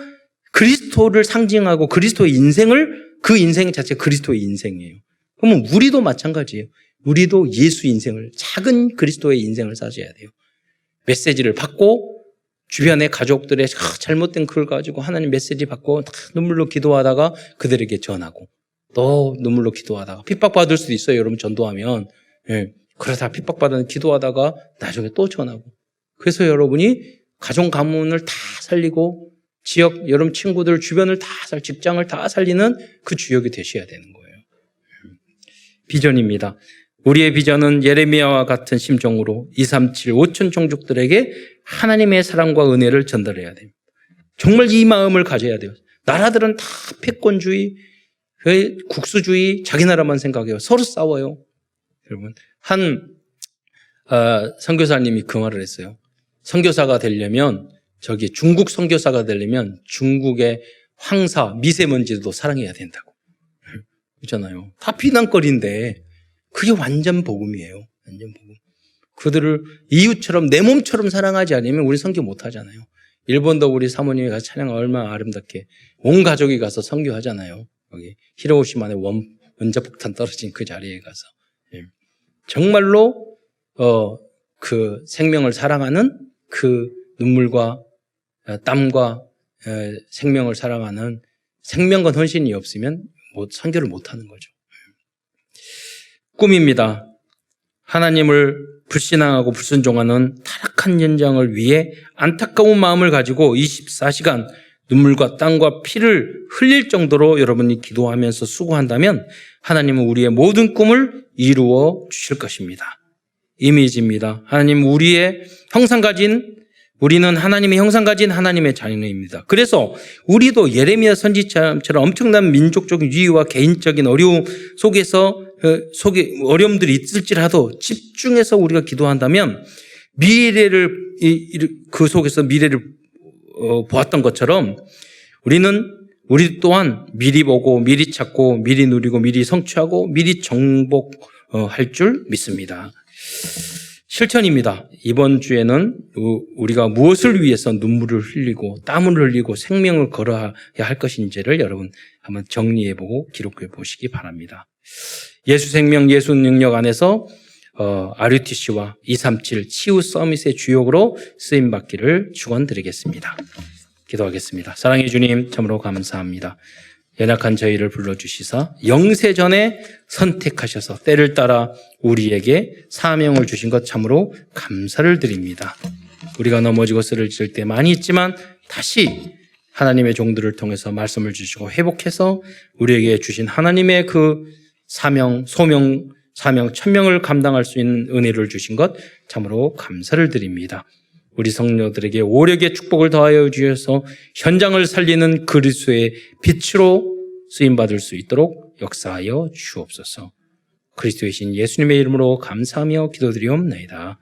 그리스도를 상징하고 그리스도의 인생을 그 인생 자체가 그리스도의 인생이에요. 그러면 우리도 마찬가지예요. 우리도 예수 인생을 작은 그리스도의 인생을 사셔야 돼요. 메시지를 받고 주변의 가족들의 잘못된 글을 가지고 하나님 메시지 받고 눈물로 기도하다가 그들에게 전하고 또 눈물로 기도하다가 핍박받을 수도 있어요. 여러분 전도하면. 그러다 핍박받는 기도하다가 나중에 또 전하고. 그래서 여러분이 가정 가문을 다 살리고 지역 여러분 친구들 주변을 다 직장을 다 살리는 그 주역이 되셔야 되는 거예요. 비전입니다. 우리의 비전은 예레미야와 같은 심정으로 237 5천 종족들에게 하나님의 사랑과 은혜를 전달해야 됩니다. 정말 이 마음을 가져야 돼요. 나라들은 다 패권주의, 국수주의, 자기 나라만 생각해요. 서로 싸워요. 여러분, 한 선교사님이 그 말을 했어요. 선교사가 되려면 중국 선교사가 되려면 중국의 황사, 미세먼지도 사랑해야 된다고. 그렇잖아요. 다 비난거리인데 그게 완전 복음이에요. 완전 복음. 그들을 이웃처럼 내 몸처럼 사랑하지 않으면 우리 선교 못 하잖아요. 일본도 우리 사모님이 가서 찬양 얼마나 아름답게 온 가족이 가서 선교하잖아요. 여기 히로시마에 원자폭탄 떨어진 그 자리에 가서. 정말로 그 생명을 사랑하는 그 눈물과 땀과 생명을 사랑하는 생명과 헌신이 없으면 선교를 못 하는 거죠. 꿈입니다. 하나님을 불신앙하고 불순종하는 타락한 현장을 위해 안타까운 마음을 가지고 24시간 눈물과 땀과 피를 흘릴 정도로 여러분이 기도하면서 수고한다면 하나님은 우리의 모든 꿈을 이루어 주실 것입니다. 이미지입니다. 우리는 하나님의 형상 가진 하나님의 자녀입니다. 그래서 우리도 예레미야 선지자처럼 엄청난 민족적인 유의와 개인적인 어려움 속에 어려움들이 있을지라도 집중해서 우리가 기도한다면 그 속에서 미래를 보았던 것처럼 우리 또한 미리 보고 미리 찾고 미리 누리고 미리 성취하고 미리 정복할 줄 믿습니다. 실천입니다. 이번 주에는 우리가 무엇을 위해서 눈물을 흘리고 땀을 흘리고 생명을 걸어야 할 것인지를 여러분 한번 정리해보고 기록해 보시기 바랍니다. 예수 생명 예수 능력 안에서 RUTC와 237 치유 서밋의 주역으로 쓰임받기를 축원드리겠습니다. 기도하겠습니다. 사랑해 주님 참으로 감사합니다. 연약한 저희를 불러주시사 영세전에 선택하셔서 때를 따라 우리에게 사명을 주신 것 참으로 감사를 드립니다. 우리가 넘어지고 쓰러질 때 많이 있지만 다시 하나님의 종들을 통해서 말씀을 주시고 회복해서 우리에게 주신 하나님의 그 사명, 천명을 감당할 수 있는 은혜를 주신 것 참으로 감사를 드립니다. 우리 성도들에게 오력의 축복을 더하여 주셔서 현장을 살리는 그리스도의 빛으로 쓰임받을 수 있도록 역사하여 주옵소서. 그리스도의 신 예수님의 이름으로 감사하며 기도드리옵나이다.